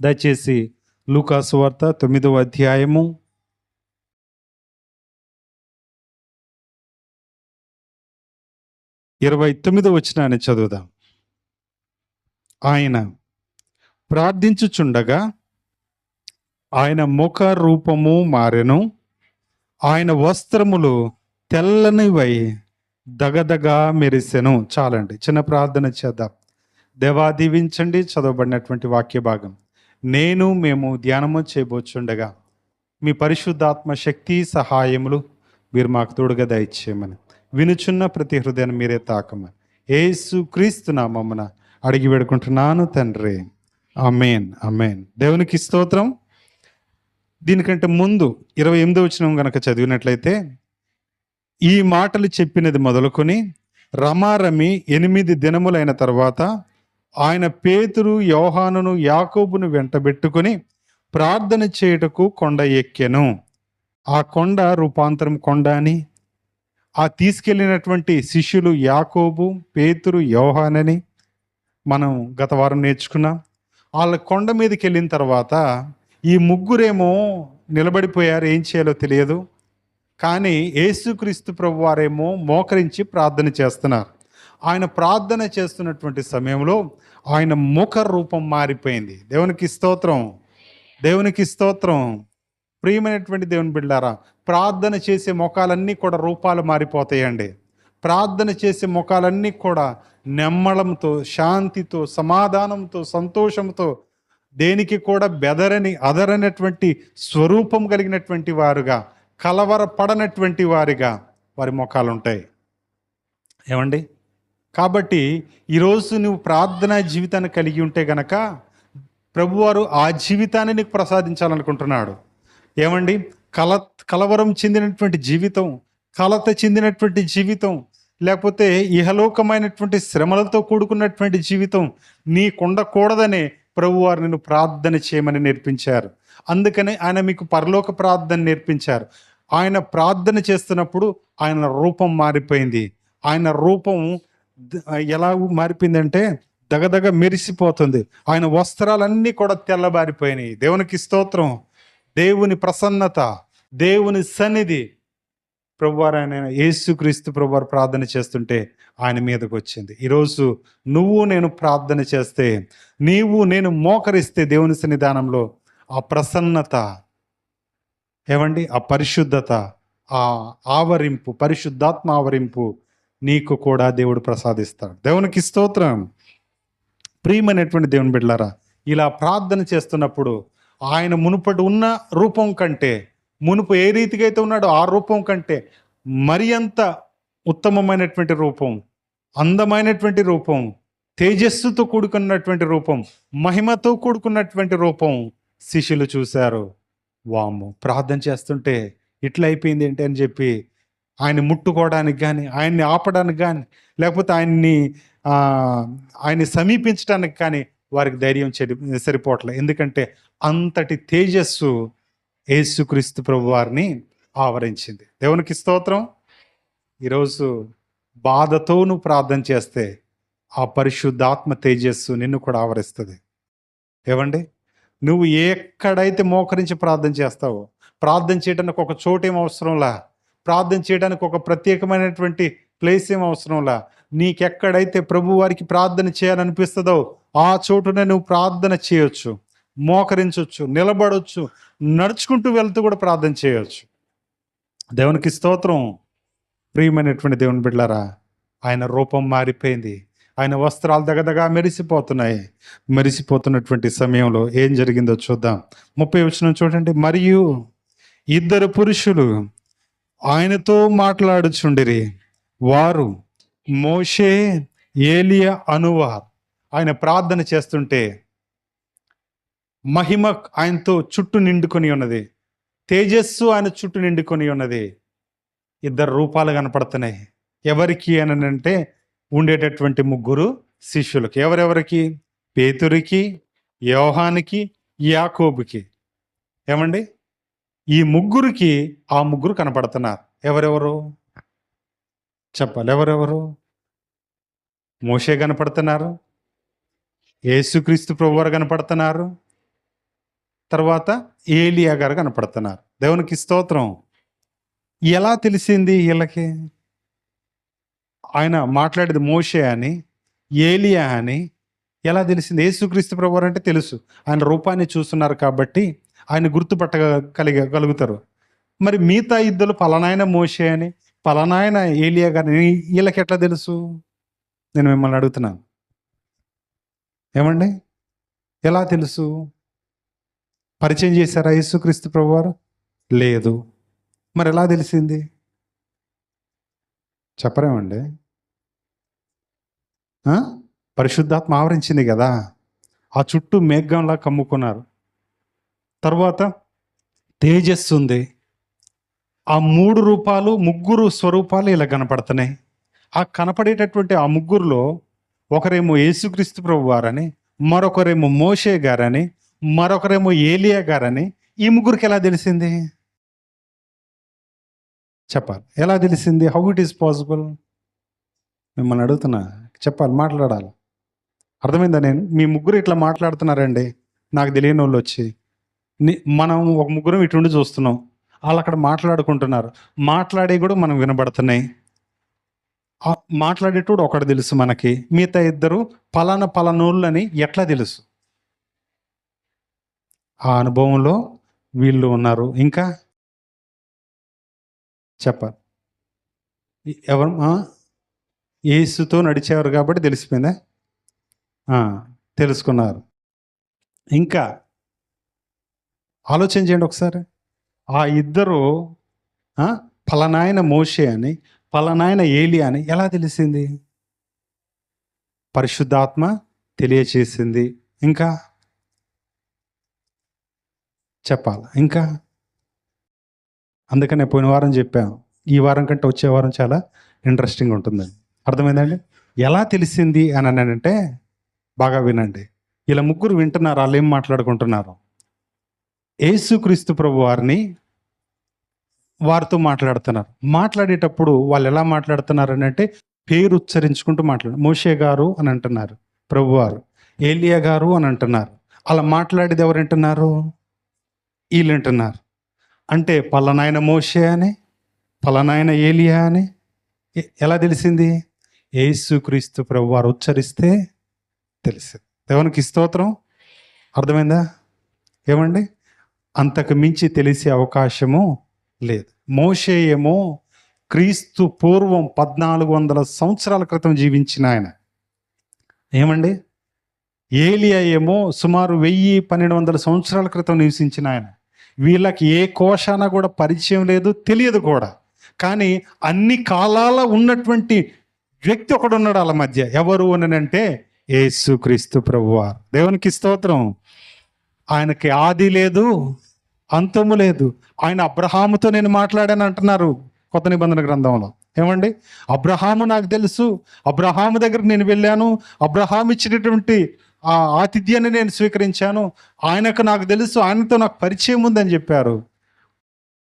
దయచేసి లూకాసు వార్త 9వ అధ్యాయము 29వ వచనాన్ని చదువుదాం. ఆయన ప్రార్థించుచుండగా ఆయన ముఖ రూపము మారెను, ఆయన వస్త్రములు తెల్లనివై దగదగా మెరిసెను. చాలండి, చిన్న ప్రార్థన చేద్దాం. దేవా, దీవించండి చదవబడినటువంటి వాక్య భాగం. మేము ధ్యానము చేయబోచుండగా మీ పరిశుద్ధాత్మ శక్తి సహాయములు మీరు మాకు తోడుగా దయచేయమని, వినుచున్న ప్రతి హృదయాన్ని మీరే తాకమని యేసు క్రీస్తు నామమున అడిగి వేడుకుంటున్నాను తండ్రి. ఆమేన్, ఆమేన్. దేవునికి స్తోత్రం. దీనికంటే ముందు 28వ వచనం గనక చదివినట్లయితే, ఈ మాటలు చెప్పినది మొదలుకొని రమారమి 8 దినములైన తర్వాత ఆయన పేతురు, యోహానును, యాకోబును వెంటబెట్టుకొని ప్రార్థన చేయుటకు కొండ ఎక్కెను. ఆ కొండ రూపాంతరం కొండ అని, ఆ తీసుకెళ్ళినటువంటి శిష్యులు యాకోబు, పేతురు, యోహానని మనం గత వారం నేర్చుకున్నాం. వాళ్ళ కొండ మీదకి వెళ్ళిన తర్వాత ఈ ముగ్గురేమో నిలబడిపోయారు, ఏం చేయాలో తెలియదు. కానీ యేసుక్రీస్తు ప్రభు వారేమో మోకరించి ప్రార్థన చేస్తున్నారు. ఆయన ప్రార్థన చేస్తున్నటువంటి సమయంలో ఆయన ముఖ రూపం మారిపోయింది. దేవునికి స్తోత్రం, దేవునికి స్తోత్రం. ప్రియమైనటువంటి దేవుని బిడ్డారా, ప్రార్థన చేసే ముఖాలన్నీ కూడా రూపాలు మారిపోతాయండి. ప్రార్థన చేసే ముఖాలన్నీ కూడా నెమ్మళంతో, శాంతితో, సమాధానంతో, సంతోషంతో, దేనికి కూడా అదరనటువంటి స్వరూపం కలిగినటువంటి వారుగా, కలవరపడనటువంటి వారిగా వారి ముఖాలు ఉంటాయి. ఏమండి? కాబట్టి ఈరోజు నువ్వు ప్రార్థనా జీవితాన్ని కలిగి ఉంటే గనక ప్రభువారు ఆ జీవితాన్ని నీకు ప్రసాదించాలనుకుంటున్నాడు. ఏమండి? కలవరం చెందినటువంటి జీవితం, కలత చెందినటువంటి జీవితం, లేకపోతే ఇహలోకమైనటువంటి శ్రమలతో కూడుకున్నటువంటి జీవితం నీకుండకూడదనే ప్రభువారు నిన్ను ప్రార్థన చేయమని నేర్పించారు. అందుకనే ఆయన మీకు పరలోక ప్రార్థన నేర్పించారు. ఆయన ప్రార్థన చేస్తున్నప్పుడు ఆయన రూపం మారిపోయింది. ఆయన రూపం ఎలా మారిపోయిందంటే దగదగ మెరిసిపోతుంది. ఆయన వస్త్రాలన్నీ కూడా తెల్లబారిపోయినాయి. దేవునికి స్తోత్రం. దేవుని ప్రసన్నత, దేవుని సన్నిధి ప్రభువారు ఆయన యేసుక్రీస్తు ప్రభువారు ప్రార్థన చేస్తుంటే ఆయన మీదకి వచ్చింది. ఈరోజు నువ్వు నేను ప్రార్థన చేస్తే, నేను మోకరిస్తే దేవుని సన్నిధానంలో ఆ ప్రసన్నత, ఏమండి, ఆ పరిశుద్ధత, ఆ ఆవరింపు, పరిశుద్ధాత్మ ఆవరింపు నీకు కూడా దేవుడు ప్రసాదిస్తాడు. దేవునికి స్తోత్రం. ప్రియమైనటువంటి దేవుని బిడ్డలారా, ఇలా ప్రార్థన చేస్తున్నప్పుడు ఆయన మునుపటి ఉన్న రూపం కంటే, మునుపు ఏ రీతిగా అయితే ఉన్నాడో ఆ రూపం కంటే మరి అంత ఉత్తమమైనటువంటి రూపం, అందమైనటువంటి రూపం, తేజస్సుతో కూడుకున్నటువంటి రూపం, మహిమతో కూడుకున్నటువంటి రూపం శిష్యులు చూశారు. వాము, ప్రార్థన చేస్తుంటే ఇట్లా అయిపోయింది ఏంటి అని చెప్పి ఆయన్ని ముట్టుకోవడానికి కానీ, ఆయన్ని ఆపడానికి కానీ, లేకపోతే ఆయన్ని సమీపించడానికి కానీ వారికి ధైర్యం సరిపోవట్లేదు. ఎందుకంటే అంతటి తేజస్సు యేసుక్రీస్తు ప్రభు వారిని ఆవరించింది. దేవునికి స్తోత్రం. ఈరోజు బాధతో నువ్వు ప్రార్థన చేస్తే ఆ పరిశుద్ధాత్మ తేజస్సు నిన్ను కూడా ఆవరిస్తుంది. ఏమండి? నువ్వు ఎక్కడైతే మోకరించి ప్రార్థన చేస్తావో, ప్రార్థన చేయడానికి ఒక చోటు ఏం అవసరంలా, ప్రార్థన చేయడానికి ఒక ప్రత్యేకమైనటువంటి ప్లేస్ ఏం అవసరంలా, నీకెక్కడైతే ప్రభు వారికి ప్రార్థన చేయాలనిపిస్తుందో ఆ చోటునే నువ్వు ప్రార్థన చేయొచ్చు, మోకరించవచ్చు, నిలబడవచ్చు, నడుచుకుంటూ వెళ్తూ కూడా ప్రార్థన చేయొచ్చు. దేవునికి స్తోత్రం. ప్రియమైనటువంటి దేవుని బిడ్డలారా, ఆయన రూపం మారిపోయింది. ఆయన వస్త్రాలు దగదగా మెరిసిపోతున్నటువంటి సమయంలో ఏం జరిగిందో చూద్దాం. 30వ వచనం చూడండి. మరియు 2 పురుషులు ఆయనతో మాట్లాడుచుండిరి. వారు మోషే, ఏలియా అనువారు. ఆయన ప్రార్థన చేస్తుంటే మహిమ ఆయనతో చుట్టూ నిండుకొని ఉన్నది, తేజస్సు ఆయన చుట్టూ నిండుకొని ఉన్నది. 2 రూపాలు కనపడుతున్నాయి. ఎవరికి అని అంటే ఉండేటటువంటి 3 శిష్యులకి. ఎవరెవరికి? పేతురికి, యోహానికి, యాకోబుకి. ఏమండి? ఈ 3కి ఆ 3 కనపడుతున్నారు. ఎవరెవరు చెప్పాలి? ఎవరెవరు? మోషే కనపడుతున్నారు, యేసుక్రీస్తు ప్రభువారు కనపడుతున్నారు, తర్వాత ఏలియా గారు కనపడుతున్నారు. దేవునికి స్తోత్రం. ఎలా తెలిసింది వీళ్ళకి? ఆయన మాట్లాడేది మోషే అని, ఏలియా అని ఎలా తెలిసింది? యేసుక్రీస్తు ప్రభువారు అంటే తెలుసు, ఆయన రూపాన్ని చూస్తున్నారు కాబట్టి ఆయన గుర్తుపట్టగలుగుతారు. మరి మిగతా ఇద్దరు పలానాయన మోషే అని, పలానాయన ఏలియా గారిని వీళ్ళకి ఎట్లా తెలుసు? నేను మిమ్మల్ని అడుగుతున్నాను, ఏమండి? ఎలా తెలుసు? పరిచయం చేశారా యేసుక్రీస్తు ప్రభువారు? లేదు. మరి ఎలా తెలిసింది? చెప్పరేమండి? పరిశుద్ధాత్మ ఆవరించింది కదా, ఆ చుట్టూ మేఘంలా కమ్ముకున్నారు. తర్వాత తేజస్సు ఉంది. ఆ 3 రూపాలు, 3 స్వరూపాలు ఇలా కనపడుతున్నాయి. ఆ కనపడేటటువంటి ఆ ముగ్గురులో ఒకరేమో యేసుక్రీస్తు ప్రభువారని, మరొకరేమో మోషే గారని, మరొకరేమో ఏలియా గారని. ఈ ముగ్గురికి ఎలా తెలిసింది? చెప్పాలి. ఎలా తెలిసింది? How it is possible? మిమ్మల్ని అడుగుతున్నా, చెప్పాలి, మాట్లాడాలి. అర్థమైందా? నేను మీ ముగ్గురు ఇట్లా మాట్లాడుతున్నారండి, నాకు తెలియని వాళ్ళు వచ్చి. మనం ఒక ముగ్గురం ఇటుండి చూస్తున్నాం, వాళ్ళు అక్కడ మాట్లాడుకుంటున్నారు, మాట్లాడే కూడా మనం వినబడుతున్నాయి. మాట్లాడేటోడు ఒకటి తెలుసు మనకి, మిగతా ఇద్దరు పలానోళ్ళని ఎట్లా తెలుసు? ఆ అనుభవంలో వీళ్ళు ఉన్నారు. ఇంకా చెప్పాలి. ఎవరు? యేసుతో నడిచేవారు కాబట్టి తెలిసిపోయిందా? తెలుసుకున్నారు. ఇంకా ఆలోచన చేయండి ఒకసారి. ఆ ఇద్దరు పలానాయన మోషే అని, పలానాయన ఏలియా అని ఎలా తెలిసింది? పరిశుద్ధాత్మ తెలియచేసింది. ఇంకా చెప్పాలి. ఇంకా అందుకనే పోయిన వారం చెప్పాను, ఈ వారం కంటే వచ్చే వారం చాలా ఇంట్రెస్టింగ్ ఉంటుందండి. అర్థమైందండి? ఎలా తెలిసింది అని అన్నానంటే బాగా వినండి. ఇలా ముగ్గురు వింటున్నారు, వాళ్ళు ఏం మాట్లాడుకుంటున్నారు. యేసుక్రీస్తు ప్రభు వారిని వారితో మాట్లాడుతున్నారు. మాట్లాడేటప్పుడు వాళ్ళు ఎలా మాట్లాడుతున్నారు అని అంటే పేరు ఉచ్చరించుకుంటూ మోషే గారు అని అంటున్నారు ప్రభువారు, ఏలియా గారు అని అంటున్నారు. అలా మాట్లాడేది ఎవరు వింటున్నారు? వీళ్ళు వింటున్నారు. అంటే పలానాయన మోషే అని, పలానాయన ఏలియా అని ఎలా తెలిసింది? యేసుక్రీస్తు ప్రభువారు ఉచ్చరిస్తే తెలిసింది. దేవునికి స్తోత్రం. అర్థమైందా? ఏమండి? అంతకు మించి తెలిసే అవకాశము లేదు. మోషే ఏమో క్రీస్తు పూర్వం 1400 సంవత్సరాల క్రితం జీవించిన ఆయన. ఏమండి? ఏలియా ఏమో సుమారు 1000-1200 సంవత్సరాల క్రితం నివసించిన ఆయన. వీళ్ళకి ఏ కోశాన కూడా పరిచయం లేదు, తెలియదు కూడా. కానీ అన్ని కాలాల ఉన్నటువంటి వ్యక్తి ఒకడు ఉన్నాడు వాళ్ళ మధ్య. ఎవరు అనంటే యేసుక్రీస్తు ప్రభువారు. దేవునికి స్తోత్రం. ఆయనకి ఆది లేదు, అంతము లేదు. ఆయన అబ్రహాముతో నేను మాట్లాడాను అంటున్నారు కొత్త నిబంధన గ్రంథంలో. ఏమండి? అబ్రహాము నాకు తెలుసు, అబ్రహాము దగ్గరకు నేను వెళ్ళాను, అబ్రహాము ఇచ్చినటువంటి ఆ ఆతిథ్యాన్ని నేను స్వీకరించాను, ఆయనకు నాకు తెలుసు, ఆయనతో నాకు పరిచయం ఉందని చెప్పారు.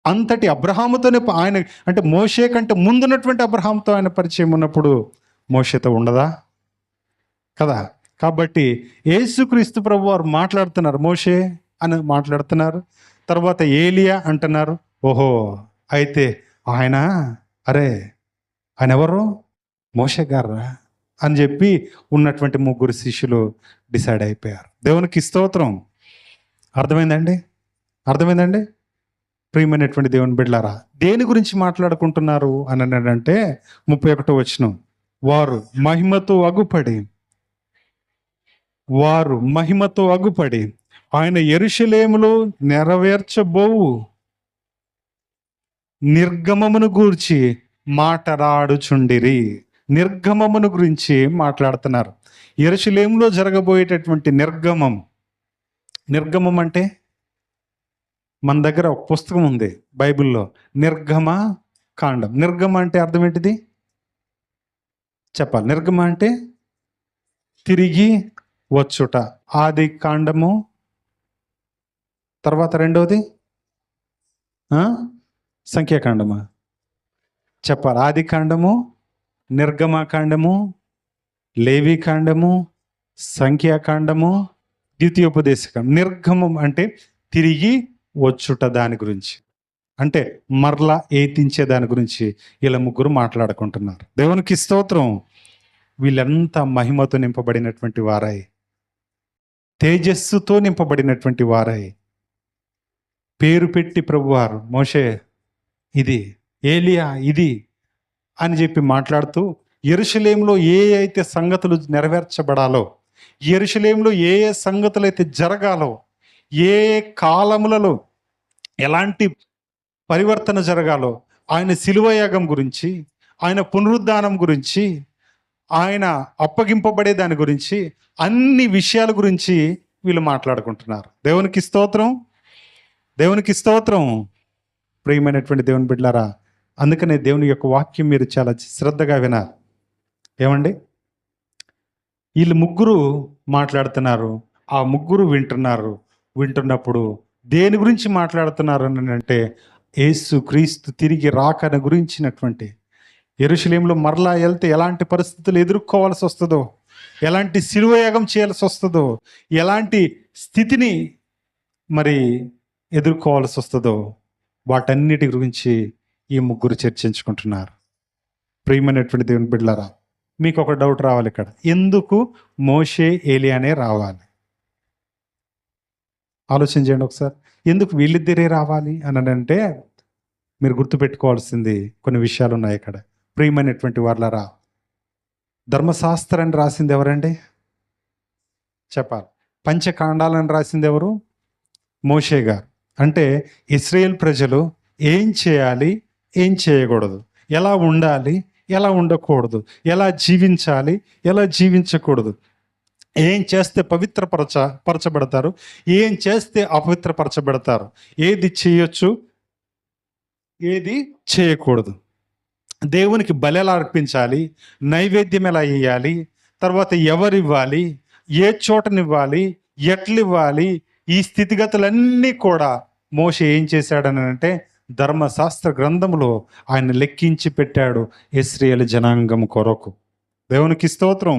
అంతటి అబ్రహాముతోనే ఆయన అంటే మోషే కంటే ముందున్నటువంటి అబ్రహాముతో ఆయన పరిచయం ఉన్నప్పుడు మోషేతో ఉండదా? కదా. కాబట్టి యేసుక్రీస్తు ప్రభు వారు మాట్లాడుతున్నారు, మోషే అని మాట్లాడుతున్నారు. తర్వాత ఏలియా అంటున్నారు. ఓహో, అయితే ఆయన ఆయన ఎవరు? మోషే గారా అని చెప్పి ఉన్నటువంటి 3 శిష్యులు డిసైడ్ అయిపోయారు. దేవునికి స్తోత్రం. అర్థమైందండి? అర్థమైందండి? ప్రియమైనటువంటి దేవుని బిడ్డలారా, దేని గురించి మాట్లాడుకుంటున్నారు అని అంటే 31వ వచనం, వారు మహిమతో అగుపడి ఆయన యెరూషలేములో నెరవేర్చబోవు నిర్గమమును గూర్చి మాటలాడుచుండిరి. నిర్గమమును గురించి మాట్లాడుతున్నారు. యెరూషలేములో జరగబోయేటటువంటి నిర్గమం అంటే మన దగ్గర ఒక పుస్తకం ఉంది బైబిల్లో, నిర్గమ కాండం. నిర్గమ అంటే అర్థం ఏంటిది చెప్పాలి. నిర్గమ అంటే తిరిగి వచ్చుట. ఆది కాండము, తర్వాత రెండోది సంఖ్యాకాండమా? చెప్పాలి. ఆది కాండము, నిర్గమకాండము, లేవి కాండము, సంఖ్యాకాండము, ద్వితీయోపదేశకాండం. నిర్గమం అంటే తిరిగి వచ్చుట దాని గురించి, అంటే మరలా ఏతించే దాని గురించి వీళ్ళ ముగ్గురు మాట్లాడుకుంటున్నారు. దేవునికి స్తోత్రం. వీళ్ళంతా మహిమతో నింపబడినటువంటి వారై, తేజస్సుతో నింపబడినటువంటి వారై, పేరు పెట్టి ప్రభువారు మోషే ఇది, ఏలియా ఇది అని చెప్పి మాట్లాడుతూ యెరూషలేములో ఏ అయితే సంగతులు నెరవేర్చబడాలో, యెరూషలేములో ఏ ఏ సంగతులు అయితే జరగాలో, ఏ కాలములలో ఎలాంటి పరివర్తన జరగాలో, ఆయన శిలువ యాగం గురించి, ఆయన పునరుద్ధానం గురించి, ఆయన అప్పగింపబడే దాని గురించి, అన్ని విషయాల గురించి వీళ్ళు మాట్లాడుకుంటున్నారు. దేవునికి స్తోత్రం, దేవునికి స్తోత్రం. ప్రియమైనటువంటి దేవుని బిడ్డలారా, అందుకనే దేవుని యొక్క వాక్యం మీరు చాలా శ్రద్ధగా వినాలి. ఏమండి, వీళ్ళు ముగ్గురు మాట్లాడుతున్నారు, ఆ ముగ్గురు వింటున్నప్పుడు దేని గురించి మాట్లాడుతున్నారు అని అంటే, యేసు క్రీస్తు తిరిగి రాకన గురించినటువంటి, యెరూషలేములో మరలా వెళ్తే ఎలాంటి పరిస్థితులు ఎదుర్కోవాల్సి వస్తుందో, ఎలాంటి శిలువ యాగం చేయాల్సి వస్తుందో, ఎలాంటి స్థితిని మరి ఎదుర్కోవాల్సి వస్తుందో, వాటన్నిటి గురించి ఈ ముగ్గురు చర్చించుకుంటున్నారు. ప్రియమైనటువంటి దేవుని బిడ్డలారా, మీకు ఒక డౌట్ రావాలి ఇక్కడ, ఎందుకు మోషే ఏలియానే రావాలి? ఆలోచన చేయండి ఒకసారి. ఎందుకు వీళ్ళిద్దరే రావాలి అని అంటే, మీరు గుర్తుపెట్టుకోవాల్సింది కొన్ని విషయాలు ఉన్నాయి ఇక్కడ. ప్రియమైనటువంటి వాళ్ళరా, ధర్మశాస్త్రాన్ని రాసింది ఎవరండి? చెప్పాలి. పంచకాండాలను రాసింది ఎవరు? మోషే గారు. అంటే ఇశ్రాయేల్ ప్రజలు ఏం చేయాలి, ఏం చేయకూడదు, ఎలా ఉండాలి, ఎలా ఉండకూడదు, ఎలా జీవించాలి, ఎలా జీవించకూడదు, ఏం చేస్తే పరచబడతారు, ఏం చేస్తే అపవిత్రపరచబడతారు, ఏది చేయొచ్చు, ఏది చేయకూడదు, దేవునికి బలి ఎలా అర్పించాలి, నైవేద్యం ఎలా ఇవ్వాలి, తర్వాత ఎవరివ్వాలి, ఏ చోటనివ్వాలి, ఎట్లివ్వాలి, ఈ స్థితిగతులన్నీ కూడా మోషే ఏం చేశాడని అంటే, ధర్మశాస్త్ర గ్రంథములో ఆయన లెక్కించి పెట్టాడు ఇశ్రాయేలు జనాంగం కొరకు. దేవునికి స్తోత్రం.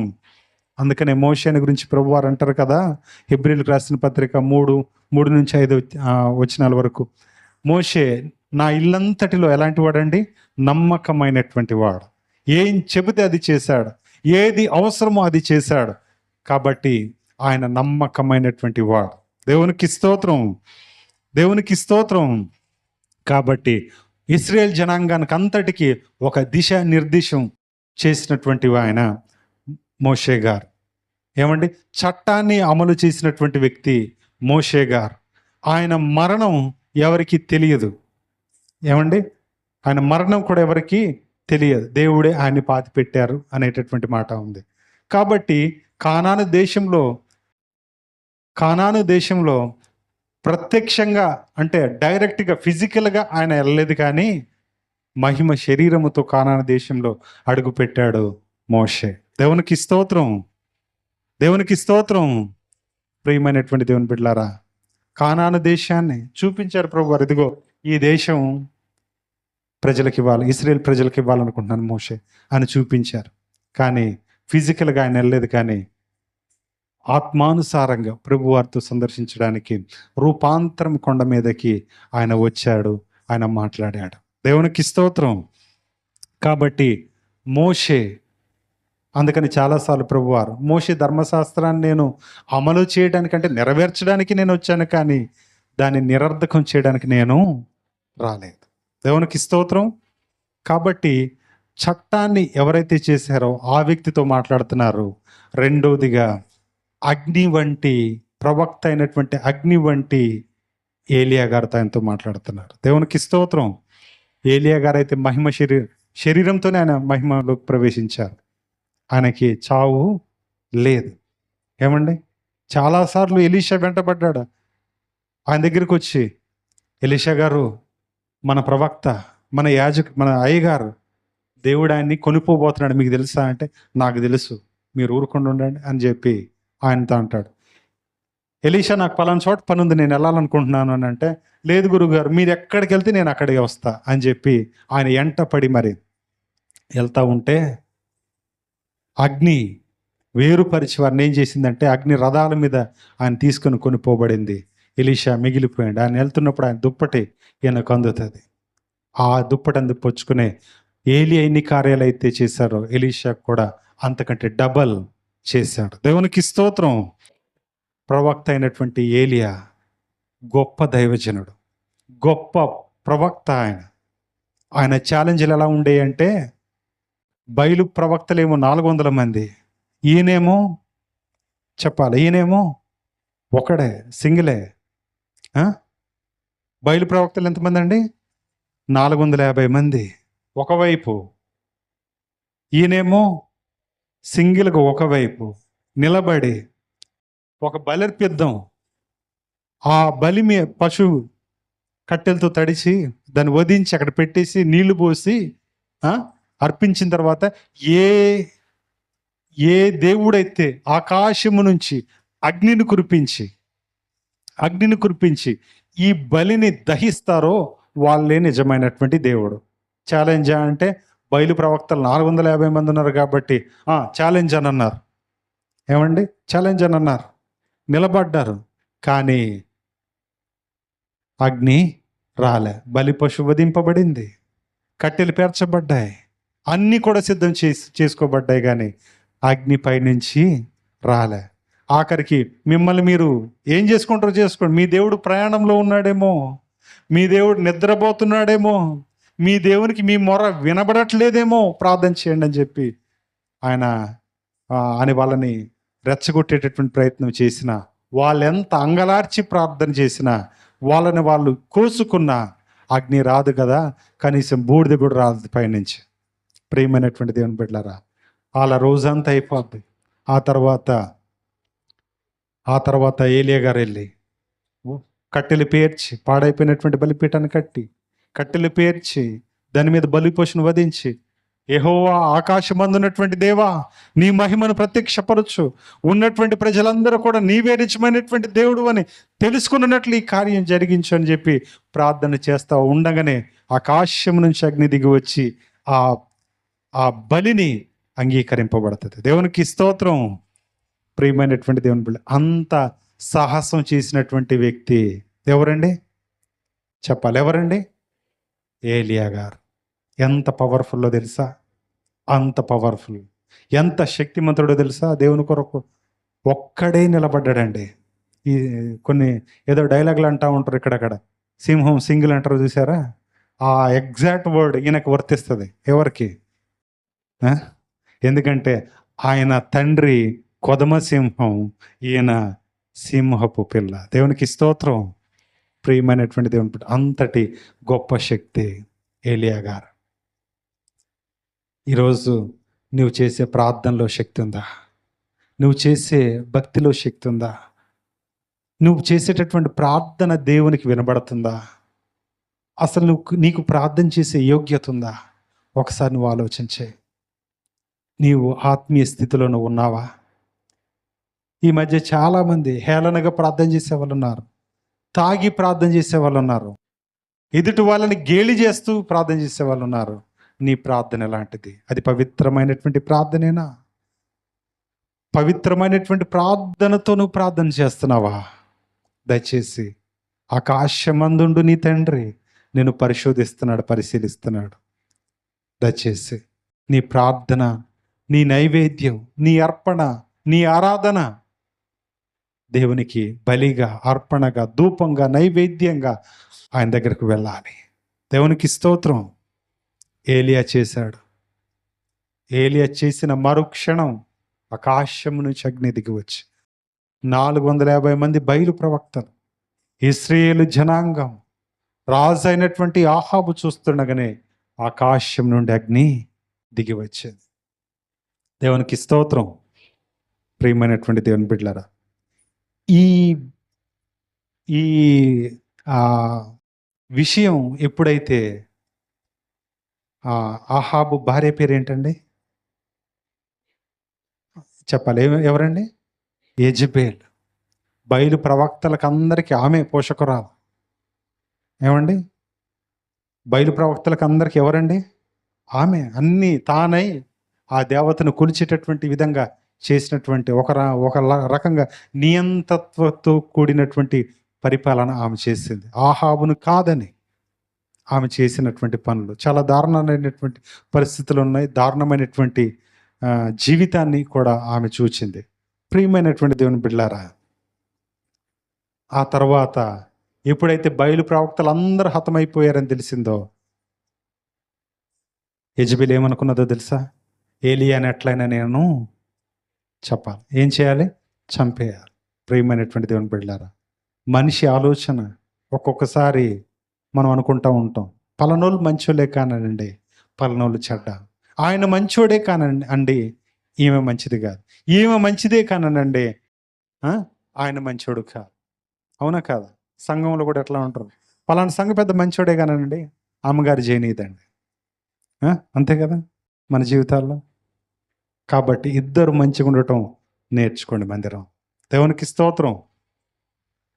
అందుకనే మోషేని గురించి ప్రభువారు అంటారు కదా, హెబ్రీయులకు రాసిన పత్రిక 3:3-5 వచనాల వరకు, మోషే నా ఇల్లంతటిలో ఎలాంటి వాడండి? నమ్మకమైనటువంటి వాడు. ఏం చెబితే అది చేశాడు, ఏది అవసరమో అది చేశాడు. కాబట్టి ఆయన నమ్మకమైనటువంటి వాడు. దేవునికి స్తోత్రం, దేవునికి స్తోత్రం. కాబట్టి ఇశ్రాయేల్ జనాంగానికి అంతటికి ఒక దిశ నిర్దేశం చేసినటువంటి ఆయన మోషే గారు. ఏమండి, చట్టాన్ని అమలు చేసినటువంటి వ్యక్తి మోషే గారు. ఆయన మరణం ఎవరికి తెలియదు. ఏమండి, ఆయన మరణం కూడా ఎవరికి తెలియదు. దేవుడే ఆయన్ని పాతి పెట్టారు అనేటటువంటి మాట ఉంది. కాబట్టి కానాను దేశంలో ప్రత్యక్షంగా అంటే డైరెక్ట్గా ఫిజికల్గా ఆయన వెళ్ళలేదు, కానీ మహిమ శరీరముతో కానాను దేశంలో అడుగు పెట్టాడు మోషే. దేవునికి స్తోత్రం, దేవునికి స్తోత్రం. ప్రియమైనటువంటి దేవుని బిడ్డలారా, కానాను దేశాన్ని చూపించారు ప్రభు. ఇదిగో ఈ దేశం ప్రజలకి ఇవ్వాలి, ఇశ్రాయేల్ ప్రజలకి ఇవ్వాలనుకుంటున్నాను మోషే అని చూపించారు. కానీ ఫిజికల్గా ఆయన వెళ్ళలేదు, కానీ ఆత్మానుసారంగా ప్రభు వారితో సందర్శించడానికి రూపాంతరం కొండ మీదకి ఆయన వచ్చాడు, ఆయన మాట్లాడాడు. దేవునికి స్తోత్రం. కాబట్టి మోషే, అందుకని చాలాసార్లు ప్రభువారు మోషే ధర్మశాస్త్రాన్ని నేను అమలు చేయడానికి అంటే నెరవేర్చడానికి నేను వచ్చాను, కానీ దాన్ని నిరర్ధకం చేయడానికి నేను రాలేదు. దేవునికి స్తోత్రం. కాబట్టి చట్టాన్ని ఎవరైతే చేశారో ఆ వ్యక్తితో మాట్లాడుతున్నారు. రెండవదిగా అగ్ని వంటి ప్రవక్త అయినటువంటి అగ్ని వంటి ఏలియా గారితో ఆయనతో మాట్లాడుతున్నారు. దేవునికి స్తోత్రం. ఏలియా గారు అయితే మహిమ శరీరంతోనే ఆయన మహిమలోకి ప్రవేశించారు. ఆయనకి చావు లేదు. ఏమండి, చాలాసార్లు ఎలీషా వెంటబడ్డాడు. ఆయన దగ్గరికి వచ్చి, ఎలీషా గారు, మన ప్రవక్త, మన అయ్యగారు, దేవుడు ఆయన్ని కొనుక్కోబోతున్నాడు, మీకు తెలుసా అంటే, నాకు తెలుసు, మీరు ఊరుకుండా ఉండండి అని చెప్పి ఆయనతో అంటాడు. ఎలీషా, నాకు పలానా చోట పని ఉంది, నేను వెళ్ళాలనుకుంటున్నాను అని అంటే, లేదు గురుగారు, మీరు ఎక్కడికి వెళ్తే నేను అక్కడికి వస్తా అని చెప్పి ఆయన ఎంట పడి మరి వెళ్తా ఉంటే అగ్ని వేరుపరిచి వారిని ఏం చేసిందంటే, అగ్ని రథాల మీద ఆయన తీసుకొని కొనిపోబడింది. ఎలీషా మిగిలిపోయాడు. ఆయన వెళ్తున్నప్పుడు ఆయన దుప్పటి ఈయనకు అందుతుంది. ఆ దుప్పటి అందు పుచ్చుకునే ఏలియా ఎన్ని కార్యాలు అయితే చేశారో ఎలీషా కూడా అంతకంటే డబల్ చేశాడు. దేవునికి స్తోత్రం. ప్రవక్త అయినటువంటి ఏలియా గొప్ప దైవజనుడు, గొప్ప ప్రవక్త. ఆయన ఛాలెంజ్లు ఎలా ఉండేవి అంటే, బయలు ప్రవక్తలేమో 400 మంది, ఈయనేమో చెప్పాలి, ఈయనేమో ఒకడే, సింగిలే. బయలు ప్రవక్తలు ఎంతమంది అండి? 450 మంది ఒకవైపు, ఈయనేమో సింగిల్గా ఒకవైపు నిలబడి ఒక బలర్పిద్దాం. ఆ బలి పశువు కట్టెలతో తడిచి దాన్ని వధించి అక్కడ పెట్టేసి నీళ్లు పోసి అర్పించిన తర్వాత ఏ దేవుడైతే ఆకాశము నుంచి అగ్నిని కురిపించి ఈ బలిని దహిస్తారో వాళ్ళే నిజమైనటువంటి దేవుడు. ఛాలెంజ్ అంటే బయలు ప్రవక్తలు 450 మంది ఉన్నారు కాబట్టి ఛాలెంజ్ అని అన్నారు. ఏమండి? ఛాలెంజ్ అని అన్నారు, నిలబడ్డారు. కానీ అగ్ని రాలే, బలి పశువు వధింపబడింది, కట్టెలు పేర్చబడ్డాయి, అన్నీ కూడా సిద్ధం చేసుకోబడ్డాయి, కానీ అగ్ని పైనుంచి రాలే. ఆఖరికి మిమ్మల్ని మీరు ఏం చేసుకుంటారో చేసుకోండి, మీ దేవుడు ప్రయాణంలో ఉన్నాడేమో, మీ దేవుడు నిద్రపోతున్నాడేమో, మీ దేవునికి మీ మొర వినబడట్లేదేమో, ప్రార్థన చేయండి అని చెప్పి ఆయన అని వాళ్ళని రెచ్చగొట్టేటటువంటి ప్రయత్నం చేసిన, వాళ్ళు ఎంత అంగలార్చి ప్రార్థన చేసినా, వాళ్ళని వాళ్ళు కోసుకున్న అగ్ని రాదు కదా, కనీసం బూడిద కూడా రాదు పైనుంచి. ప్రియమైనటువంటి దేవుని బిడ్డలారా, వాళ్ళ రోజంతా అయిపోద్ది. ఆ తర్వాత ఏలియా గారు వెళ్ళి కట్టెలు పేర్చి, పాడైపోయినటువంటి బలిపీఠాన్ని కట్టెలు పేర్చి దాని మీద బలి పశువును వధించి, యెహోవా ఆకాశమందున్నటువంటి దేవా, నీ మహిమను ప్రత్యక్షపరచు, ఉన్నటువంటి ప్రజలందరూ కూడా నీవే నిజమైనటువంటి దేవుడు అని తెలుసుకున్నట్లు ఈ కార్యం జరిగించు అని చెప్పి ప్రార్థన చేస్తా ఉండగానే ఆకాశం నుంచి అగ్ని దిగి వచ్చి ఆ బలిని అంగీకరింపబడుతుంది. దేవునికి స్తోత్రం. ప్రియమైనటువంటి దేవుని బిడ్డ, అంత సాహసం చేసినటువంటి వ్యక్తి ఎవరండి? చెప్పాలి, ఎవరండి? ఏలియా గారు. ఎంత పవర్ఫుల్లో తెలుసా? అంత పవర్ఫుల్. ఎంత శక్తిమంతుడో తెలుసా? దేవుని కొరకు ఒక్కడే నిలబడ్డాడండి. ఈ కొన్ని ఏదో డైలాగులు అంటూ ఉంటారు ఇక్కడక్కడ, సింహం సింగిల్ అంటారు చూసారా? ఆ ఎగ్జాక్ట్ వర్డ్ ఈయనకు వర్తిస్తుంది. ఎవరికి? ఎందుకంటే ఆయన తండ్రి కొదమ సింహం, ఈయన సింహపు పిల్ల. దేవునికి స్తోత్రం. ప్రియమైనటువంటి దేవుని బిడ్డ, అంతటి గొప్ప శక్తి ఏలియా గారు. ఈరోజు నువ్వు చేసే ప్రార్థనలో శక్తి ఉందా? నువ్వు చేసే భక్తిలో శక్తి ఉందా? నువ్వు చేసేటటువంటి ప్రార్థన దేవునికి వినబడుతుందా? అసలు నీకు ప్రార్థన చేసే యోగ్యత ఉందా? ఒకసారి నువ్వు ఆలోచించే. నీవు ఆత్మీయ స్థితిలో నువ్వు ఉన్నావా? ఈ మధ్య చాలామంది హేళనగా ప్రార్థన చేసే వాళ్ళు ఉన్నారు, తాగి ప్రార్థన చేసే వాళ్ళు ఉన్నారు, ఎదుటి వాళ్ళని గేలి చేస్తూ ప్రార్థన చేసే వాళ్ళు ఉన్నారు. నీ ప్రార్థన ఎలాంటిది? అది పవిత్రమైనటువంటి ప్రార్థనేనా? పవిత్రమైనటువంటి ప్రార్థనతో నువ్వు ప్రార్థన చేస్తున్నావా? దయచేసి ఆకాశమందుండు నీ తండ్రి నేను పరిశీలిస్తున్నాడు. దయచేసి నీ ప్రార్థన, నీ నైవేద్యం, నీ అర్పణ, నీ ఆరాధన దేవునికి బలిగా, అర్పణగా, ధూపంగా, నైవేద్యంగా ఆయన దగ్గరకు వెళ్ళాలి. దేవునికి స్తోత్రం. ఏలియా చేశాడు. ఏలియా చేసిన మరుక్షణం ఆకాశం నుంచి అగ్ని దిగి వచ్చి 450 మంది బయలు ప్రవక్తలు, ఇశ్రాయేలు జనాంగం, రాజు అయినటువంటి ఆహాబు చూస్తుండగానే ఆకాశం నుండి అగ్ని దిగి వచ్చేది. దేవునికి స్తోత్రం. ప్రియమైనటువంటి దేవుని బిడ్డలారా, ఈ విషయం ఎప్పుడైతే ఆహాబు భార్య పేరు ఏంటండి? చెప్పాలి, ఎవరండి? యెజెబెల్. బయలు ప్రవక్తలకు అందరికీ ఆమె పోషకురాలు. ఏమండి? బయలు ప్రవక్తలకు అందరికీ ఎవరండి? ఆమె. అన్నీ తానై ఆ దేవతను కొలిచేటటువంటి విధంగా చేసినటువంటి ఒక రకంగా నియంతత్వంతో కూడినటువంటి పరిపాలన ఆమె చేసింది. ఆహాబును కాదని ఆమె చేసినటువంటి పనులు చాలా దారుణమైనటువంటి పరిస్థితులు ఉన్నాయి. దారుణమైనటువంటి జీవితాన్ని కూడా ఆమె చూచింది. ప్రియమైనటువంటి దేవుని బిడ్డలారా, ఆ తర్వాత ఎప్పుడైతే బయలు ప్రవక్తలు అందరూ హతమైపోయారని తెలిసిందో, యెజబెల్ ఏమనుకున్నదో తెలుసా? ఏలియాని ఎట్లయినా నేను చెప్పాలి. ఏం చేయాలి? చంపేయాలి. ప్రియమైనటువంటి దేవుని బిడ్డలారా, మనిషి ఆలోచన ఒక్కొక్కసారి మనం అనుకుంటూ ఉంటాం, పలానోళ్ళు మంచోళ్ళే కానండి, పలానోళ్ళు చెడ్డ. ఆయన మంచోడే కానండి, ఈమె మంచిది కాదు. ఈమె మంచిదే కానండి, ఆయన మంచోడు కాదు. అవునా కాదా? సంఘంలో కూడా ఎట్లా ఉంటారు, పలానా సంఘ పెద్ద మంచోడే కానండి, అమ్మగారు చేయనీదండి. అంతే కదా మన జీవితాల్లో. కాబట్టి ఇద్దరు మంచిగా ఉండటం నేర్చుకోండి మందిరం. దేవునికి స్తోత్రం.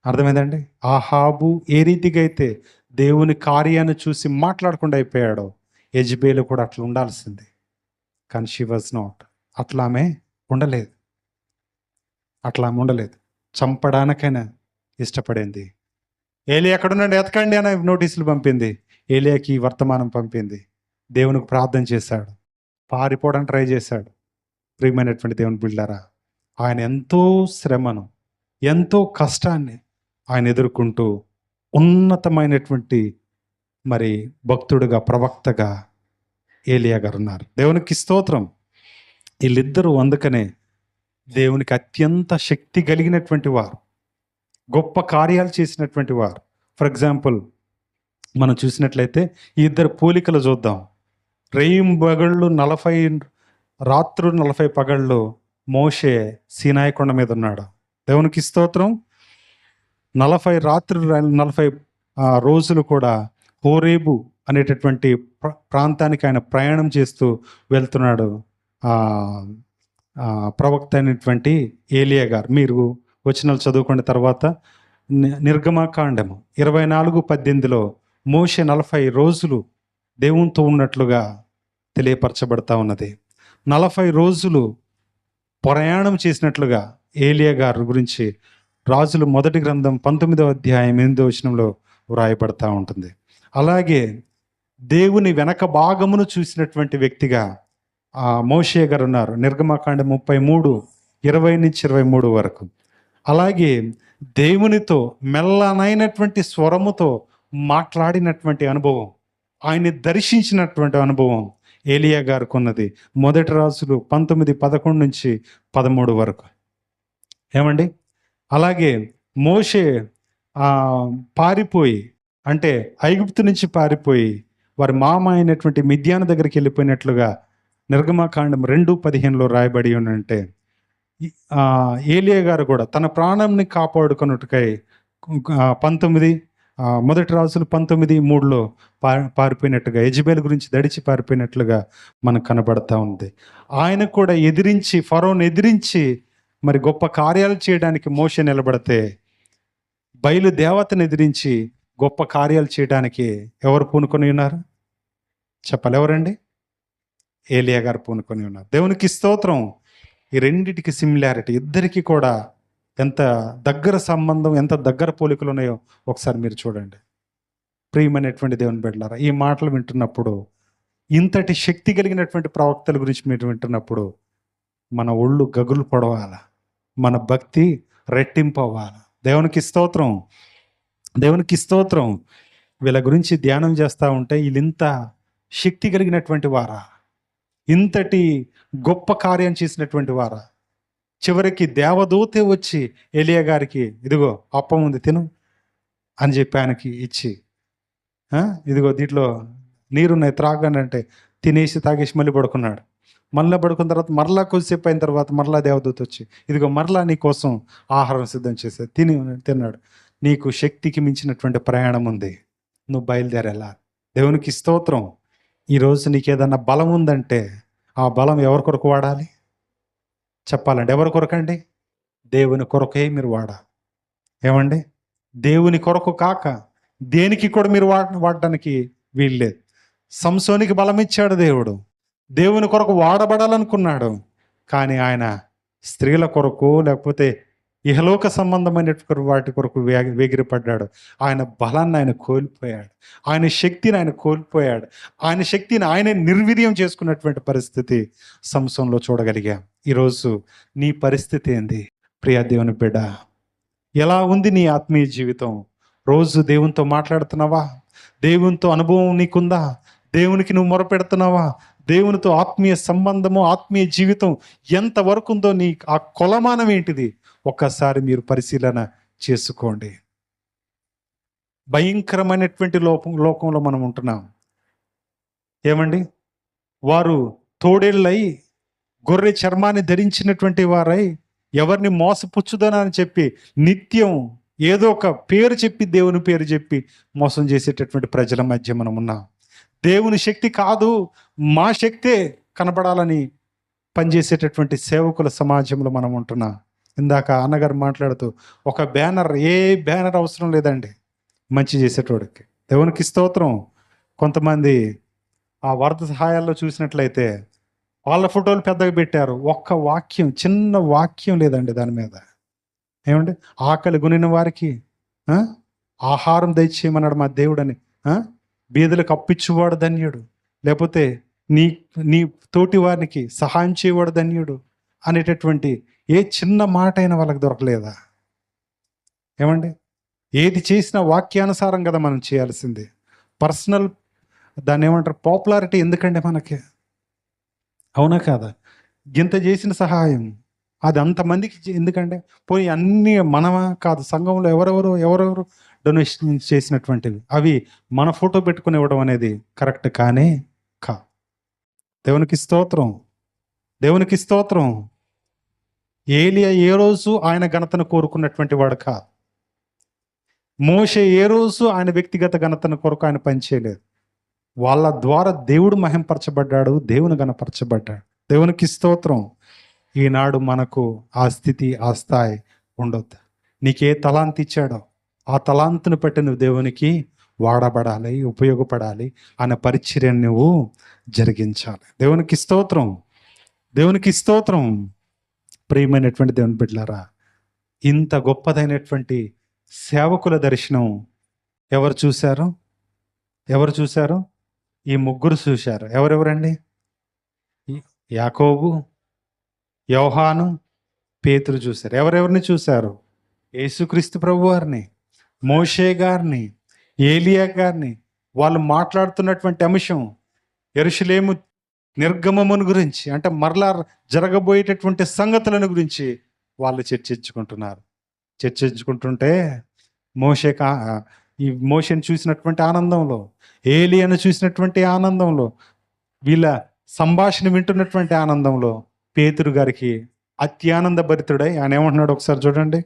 అర్థమైందండి? ఆహాబు ఏ రీతిగా అయితే దేవుని కార్యాన్ని చూసి మాట్లాడకుండా అయిపోయాడో, యెజబెల్ కూడా అట్లా ఉండాల్సింది. కానీ షీ వాజ్ నాట్. అట్లా ఆమె ఉండలేదు. చంపడానికైనా ఇష్టపడింది. ఏలియా ఎక్కడున్నాడు ఎతకండి అని నోటీసులు పంపింది. ఏలియాకి వర్తమానం పంపింది. దేవునికి ప్రార్థన చేశాడు, పారిపోవడానికి ట్రై చేశాడు. ప్రియమైనటువంటి దేవుని బిడ్డలారా, ఆయన ఎంతో శ్రమను, ఎంతో కష్టాన్ని ఆయన ఎదుర్కొంటూ ఉన్నతమైనటువంటి మరి భక్తుడుగా, ప్రవక్తగా ఏలియా గారు ఉన్నారు. దేవునికి స్తోత్రం. వీళ్ళిద్దరూ అందుకనే దేవునికి అత్యంత శక్తి కలిగినటువంటి వారు, గొప్ప కార్యాలు చేసినటువంటి వారు. ఫర్ ఎగ్జాంపుల్ మనం చూసినట్లయితే ఈ ఇద్దరు పోలికలు చూద్దాం. రేయింబగళ్ళు 40 రాత్రులు 40 పగళ్ళు మోషే సీనాయి కొండ మీద ఉన్నాడు. దేవునికి స్తోత్రం. 40 రాత్రులు 40 రోజులు కూడా హోరేబు అనేటటువంటి ప్రాంతానికి ఆయన ప్రయాణం చేస్తూ వెళ్తున్నాడు. ప్రవక్త అయినటువంటి ఏలియా గారు. మీరు వచనాలు చదువుకున్న తర్వాత నిర్గమకాండము 24:18లో మోషే 40 రోజులు దేవునితో ఉన్నట్లుగా తెలియపరచబడతా ఉన్నది. 40 రోజులు ప్రయాణం చేసినట్లుగా ఏలియా గారి గురించి రాజులు మొదటి గ్రంథం 19వ అధ్యాయం 8వ వచనంలో వ్రాయబడతా ఉంటుంది. అలాగే దేవుని వెనక భాగమును చూసినటువంటి వ్యక్తిగా మోషే గారు ఉన్నారు. నిర్గమకాండం 33:20-23 వరకు. అలాగే దేవునితో మెల్లనైనటువంటి స్వరముతో మాట్లాడినటువంటి అనుభవం, ఆయన్ని దర్శించినటువంటి అనుభవం ఏలియా గారికి ఉన్నది. మొదటి రాజులు 19:11-13 వరకు. ఏమండి? అలాగే మోషే పారిపోయి, అంటే ఐగుప్తు నుంచి పారిపోయి వారి మామ అయినటువంటి మిద్యాను దగ్గరికి వెళ్ళిపోయినట్లుగా నిర్గమకాండం 2:15లో రాయబడి ఉన్నంటే, ఏలియా గారు కూడా తన ప్రాణంని కాపాడుకున్నట్టుకై మొదటి రాజులు 19:3లో పారిపోయినట్టుగా, యెజబెల్ గురించి దడిచి పారిపోయినట్లుగా మనకు కనబడతా ఉంది. ఆయన కూడా ఎదిరించి, ఫరోను ఎదిరించి మరి గొప్ప కార్యాలు చేయడానికి మోషే నిలబడితే, బయలు దేవతను ఎదిరించి గొప్ప కార్యాలు చేయడానికి ఎవరు పూనుకొని ఉన్నారు? చెప్పాలి, ఎవరండి? ఏలియా గారు పూనుకొని ఉన్నారు. దేవునికి స్తోత్రం. ఈ రెండిటికి సిమిలారిటీ, ఇద్దరికి కూడా ఎంత దగ్గర సంబంధం, ఎంత దగ్గర పోలికలు ఉన్నాయో ఒకసారి మీరు చూడండి. ప్రియమైనటువంటి దేవుని బిడ్డలారా, ఈ మాటలు వింటున్నప్పుడు, ఇంతటి శక్తి కలిగినటువంటి ప్రవక్తల గురించి మీరు వింటున్నప్పుడు మన ఒళ్ళు గగులు పడవాలా, మన భక్తి రెట్టింపు అవ్వాలి. దేవునికి స్తోత్రం. వీళ్ళ గురించి ధ్యానం చేస్తూ ఉంటే, వీళ్ళింత శక్తి కలిగినటువంటి వారా, ఇంతటి గొప్ప కార్యం చేసినటువంటి వారా. చివరికి దేవదూతే వచ్చి ఏలియా గారికి, ఇదిగో అప్పం ఉంది తిను అని చెప్పి ఆయనకి ఇచ్చి, ఇదిగో దీంట్లో నీరున్నాయి త్రాగండి అంటే తినేసి తాగేసి మళ్ళీ పడుకున్నాడు. మళ్ళీ పడుకున్న తర్వాత మరలా కొద్దిసేపు అయిన తర్వాత మరలా దేవదూత వచ్చి, ఇదిగో మరలా నీ కోసం ఆహారం సిద్ధం చేసేది, తిన్నాడు. నీకు శక్తికి మించినటువంటి ప్రయాణం ఉంది, నువ్వు బయలుదేరేలా. దేవునికి స్తోత్రం. ఈరోజు నీకు ఏదన్నా బలం ఉందంటే, ఆ బలం ఎవరి కొరకు వాడాలి? చెప్పాలండి, ఎవరి కొరకండి? దేవుని కొరకే మీరు వాడాలి. ఏమండి? దేవుని కొరకు కాక దేనికి కూడా మీరు వాడడానికి వీల్లేదు. సంసోనికి బలం ఇచ్చాడు దేవుడు, దేవుని కొరకు వాడబడాలనుకున్నాడు. కానీ ఆయన స్త్రీల కొరకు, లేకపోతే ఇహలోక సంబంధమైనటువంటి వాటి కొరకు వేగిరపడ్డాడు. ఆయన బలాన్ని ఆయన కోల్పోయాడు, ఆయన శక్తిని ఆయన కోల్పోయాడు, ఆయన శక్తిని ఆయనే నిర్వీర్యం చేసుకున్నటువంటి పరిస్థితి సంసోన్లో చూడగలిగాం. ఈరోజు నీ పరిస్థితి ఏంది ప్రియా దేవుని బిడ్డ? ఎలా ఉంది నీ ఆత్మీయ జీవితం? రోజు దేవునితో మాట్లాడుతున్నావా? దేవునితో అనుభవం నీకుందా? దేవునికి నువ్వు మొరపెడుతున్నావా? దేవునితో ఆత్మీయ సంబంధము, ఆత్మీయ జీవితం ఎంతవరకు ఉందో నీ ఆ కొలమానం ఏంటిది ఒక్కసారి మీరు పరిశీలన చేసుకోండి. భయంకరమైనటువంటి లోకంలో మనం ఉంటున్నాం. ఏమండి, వారు తోడేళ్ళై గొర్రె చర్మాన్ని ధరించినటువంటి వారై ఎవరిని మోసపుచ్చుదనని చెప్పి నిత్యం ఏదో ఒక పేరు చెప్పి, దేవుని పేరు చెప్పి మోసం చేసేటటువంటి ప్రజల మధ్య మనం ఉన్నాం. దేవుని శక్తి కాదు, మా శక్తే కనపడాలని పనిచేసేటటువంటి సేవకుల సమాజంలో మనం ఉంటున్నాం. ఇందాక అన్నగారు మాట్లాడుతూ ఒక బ్యానర్, ఏ బ్యానర్ అవసరం లేదండి మంచి చేసేటోడికి. దేవునికి స్తోత్రం. కొంతమంది ఆ వరద సహాయాల్లో చూసినట్లయితే వాళ్ళ ఫోటోలు పెద్దగా పెట్టారు, ఒక్క వాక్యం, చిన్న వాక్యం లేదండి దాని మీద. ఏమండి, ఆకలి గునిన వారికి ఆహారం దయచేయమన్నాడు మా దేవుడని, బీదలకు అప్పిచ్చువాడు ధన్యుడు, లేకపోతే నీ నీ తోటి వారికి సహాయం చేయవాడు ధన్యుడు అనేటటువంటి ఏ చిన్న మాట అయినా వాళ్ళకి దొరకలేదా? ఏమండి, ఏది చేసినా వాక్యానుసారం కదా మనం చేయాల్సింది. పర్సనల్ దాన్ని ఏమంటారు, పాపులారిటీ ఎందుకండి మనకి? అవునా కాదా? ఇంత చేసిన సహాయం అది అంతమందికి ఎందుకంటే, పోయి అన్నీ మనమా కాదు, సంఘంలో ఎవరెవరు డొనేషన్ చేసినటువంటివి అవి మన ఫోటో పెట్టుకుని ఇవ్వడం అనేది కరెక్ట్ కానే కా. దేవునికి స్తోత్రం, దేవునికి స్తోత్రం. ఏలియా ఏ రోజు ఆయన ఘనతను కోరుకున్నటువంటి వాడు కాదు. మోషే ఏ రోజు ఆయన వ్యక్తిగత ఘనతను కొరకు ఆయన పనిచేయలేదు. వాళ్ళ ద్వారా దేవుడు మహింపరచబడ్డాడు, దేవుని గణపరచబడ్డాడు. దేవునికి స్తోత్రం. ఈనాడు మనకు ఆ స్థితి, ఆ స్థాయి ఉండొద్దు. నీకే తలాంతి ఇచ్చాడో ఆ తలాంతును బట్టి నువ్వు దేవునికి వాడబడాలి, ఉపయోగపడాలి అనే పరిచర్యను నువ్వు జరిగించాలి. దేవునికి స్తోత్రం, దేవునికి స్తోత్రం. ప్రియమైనటువంటి దేవుని బిడ్డలారా, ఇంత గొప్పదైనటువంటి సేవకుల దర్శనం ఎవరు చూశారు? ఎవరు చూశారు? ఈ ముగ్గురు చూశారు. ఎవరెవరండి? యాకోబు, యోహాను, పేతురు చూశారు. ఎవరెవరిని చూశారు? యేసుక్రీస్తు ప్రభు వారిని, మోషే గారిని, ఏలియా గారిని. వాళ్ళు మాట్లాడుతున్నటువంటి అంశం యెరూషలేము నిర్గమమును గురించి, అంటే మరలా జరగబోయేటటువంటి సంగతులను గురించి వాళ్ళు చర్చించుకుంటుంటే ఈ మోషేని చూసినటువంటి ఆనందంలో, ఏలియాను చూసినటువంటి ఆనందంలో, వీళ్ళ సంభాషణ వింటున్నటువంటి ఆనందంలో పేతురు గారికి అత్యానంద భరితుడై ఆయన ఏమంటున్నాడు ఒకసారి చూడండి.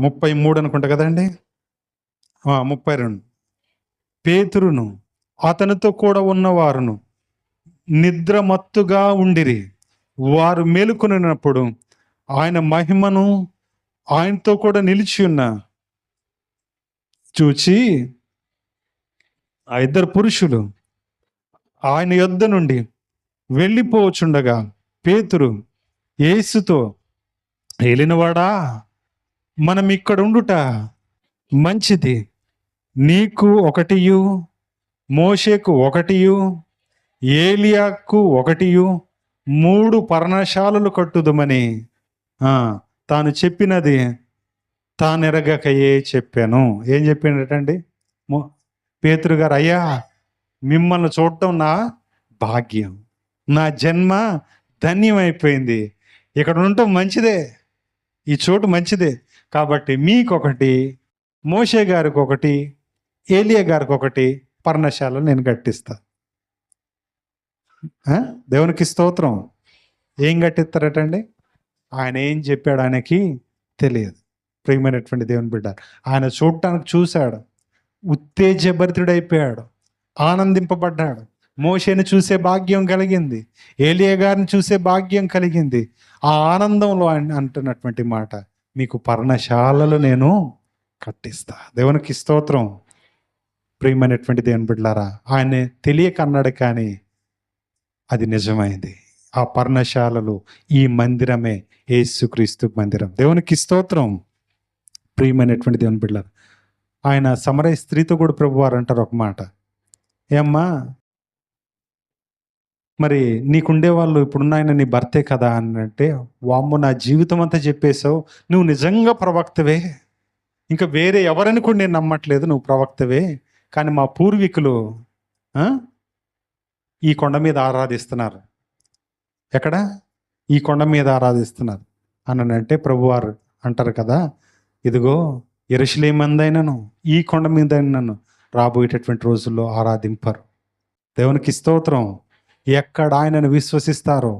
33 అనుకుంటా కదండి, 32. పేతురును అతనితో కూడా ఉన్నవారును నిద్రమత్తుగా ఉండిరి. వారు మేలుకొనినప్పుడు ఆయన మహిమను ఆయనతో కూడా నిలిచి ఉన్న చూచి ఆ ఇద్దరు పురుషులు ఆయన యొద్ద నుండి వెళ్ళిపోవచ్చుండగా పేతురు యేసుతో, ఏలినవాడా, మనం ఇక్కడ ఉండుట మంచిది. నీకు ఒకటియు, మోషేకు ఒకటియు, ఏలియాకు ఒకటియు 3 పర్ణశాలలు కట్టుదమని తాను చెప్పినది తానెరగకయే చెప్పాను. ఏం చెప్పినటండి పేతురు గారు? అయ్యా, మిమ్మల్ని చూడటం నా భాగ్యం, నా జన్మ ధన్యమైపోయింది. ఇక్కడ ఉండటం మంచిదే, ఈ చోటు మంచిదే. కాబట్టి మీకొకటి, మోషే గారికి ఒకటి, ఏలియా గారికి ఒకటి పర్ణశాల నేను కట్టిస్తా. దేవునికి స్తోత్రం. ఏం కట్టిస్తారటండి? ఆయన ఏం చెప్పాడు ఆయనకి తెలియదు. ప్రియమైనటువంటి దేవుని బిడ్డ, ఆయన చూడటానికి చూశాడు, ఉత్తేజభరితుడైపోయాడు, ఆనందింపబడ్డాడు. మోషేని చూసే భాగ్యం కలిగింది, ఏలియా గారిని చూసే భాగ్యం కలిగింది. ఆ ఆనందంలో ఆయన అంటున్నటువంటి మాట, మీకు పర్ణశాలలు నేను కట్టిస్తా. దేవునికి స్తోత్రం. ప్రియమైనటువంటి దేవుని బిడ్డలారా, ఆయన తెలియక అన్నాడు, కానీ అది నిజమైంది. ఆ పర్ణశాలలు ఈ మందిరమే యేసుక్రీస్తు మందిరం. దేవునికి స్తోత్రం. ప్రియమైనటువంటి దేవుని బిడ్డలారా, ఆయన సమరయ స్త్రీతో కూడా ప్రభువారు అంటారు ఒక మాట, ఏమ్మా మరి నీకుండే వాళ్ళు ఇప్పుడున్న ఆయన నీ భర్తే కదా అని అంటే, వామ్మో నా జీవితం అంతా చెప్పేశావు, నువ్వు నిజంగా ప్రవక్తవే, ఇంకా వేరే ఎవరని కూడా నేను నమ్మట్లేదు, నువ్వు ప్రవక్తవే. కానీ మా పూర్వీకులు ఆ, ఈ కొండ మీద ఆరాధిస్తున్నారు. ఎక్కడ? ఈ కొండ మీద ఆరాధిస్తున్నారు అని అంటే ప్రభువారు అంటారు కదా, ఇదిగో యెరూషలేమందైనను ఈ కొండ మీదైనను రాబోయేటటువంటి రోజుల్లో ఆరాధింపరు. దేవునికి స్తోత్రం. ఎక్కడ ఆయనను విశ్వసిస్తారో,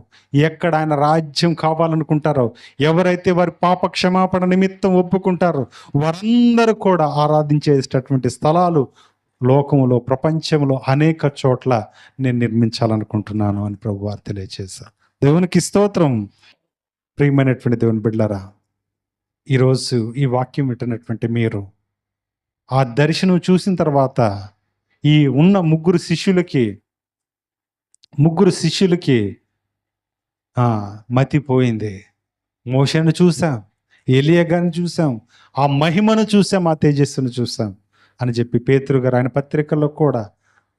ఎక్కడ ఆయన రాజ్యం కావాలనుకుంటారో, ఎవరైతే వారి పాప క్షమాపణ నిమిత్తం ఒప్పుకుంటారో వారందరూ కూడా ఆరాధించేటటువంటి స్థలాలు లోకంలో, ప్రపంచంలో అనేక చోట్ల నేను నిర్మించాలనుకుంటున్నాను అని ప్రభువారు తెలియజేశారు. దేవునికి స్తోత్రం. ప్రియమైనటువంటి దేవుని బిడ్డలారా, ఈరోజు ఈ వాక్యం వింటున్నటువంటి మీరు ఆ దర్శనం చూసిన తర్వాత ఈ ఉన్న ముగ్గురు శిష్యులకి మతిపోయింది. మోషేను చూసాం, ఏలియా గారిని చూసాం, ఆ మహిమను చూసాం, ఆ తేజస్సును చూసాం అని చెప్పి పేతురు గారు ఆయన పత్రికల్లో కూడా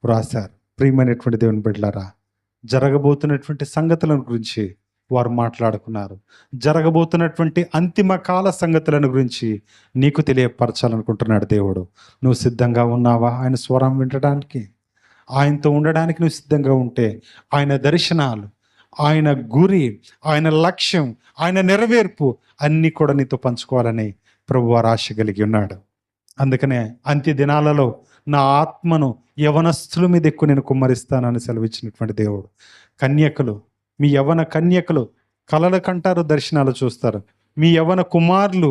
వ్రాసారు. ప్రియమైనటువంటి దేవుని బిడ్డలారా, జరగబోతున్నటువంటి సంగతులను గురించి వారు మాట్లాడుకున్నారు. జరగబోతున్నటువంటి అంతిమ కాల సంగతులను గురించి నీకు తెలియపరచాలనుకుంటున్నాడు దేవుడు. నువ్వు సిద్ధంగా ఉన్నావా ఆయన స్వరం వినడానికి? ఆయనతో ఉండడానికి నువ్వు సిద్ధంగా ఉంటే ఆయన దర్శనాలు, ఆయన గురి, ఆయన లక్ష్యం, ఆయన నెరవేర్పు అన్నీ కూడా నీతో పంచుకోవాలని ప్రభువారు ఆశ కలిగి ఉన్నాడు. అందుకనే అంత్య దినాలలో నా ఆత్మను యవనస్తుల మీద ఎక్కువ నేను కుమ్మరిస్తానని సెలవిచ్చినటువంటి దేవుడు. కన్యకలు, మీ యవన కన్యకలు కలలు కంటారు, దర్శనాలు చూస్తారు. మీ యవన కుమారులు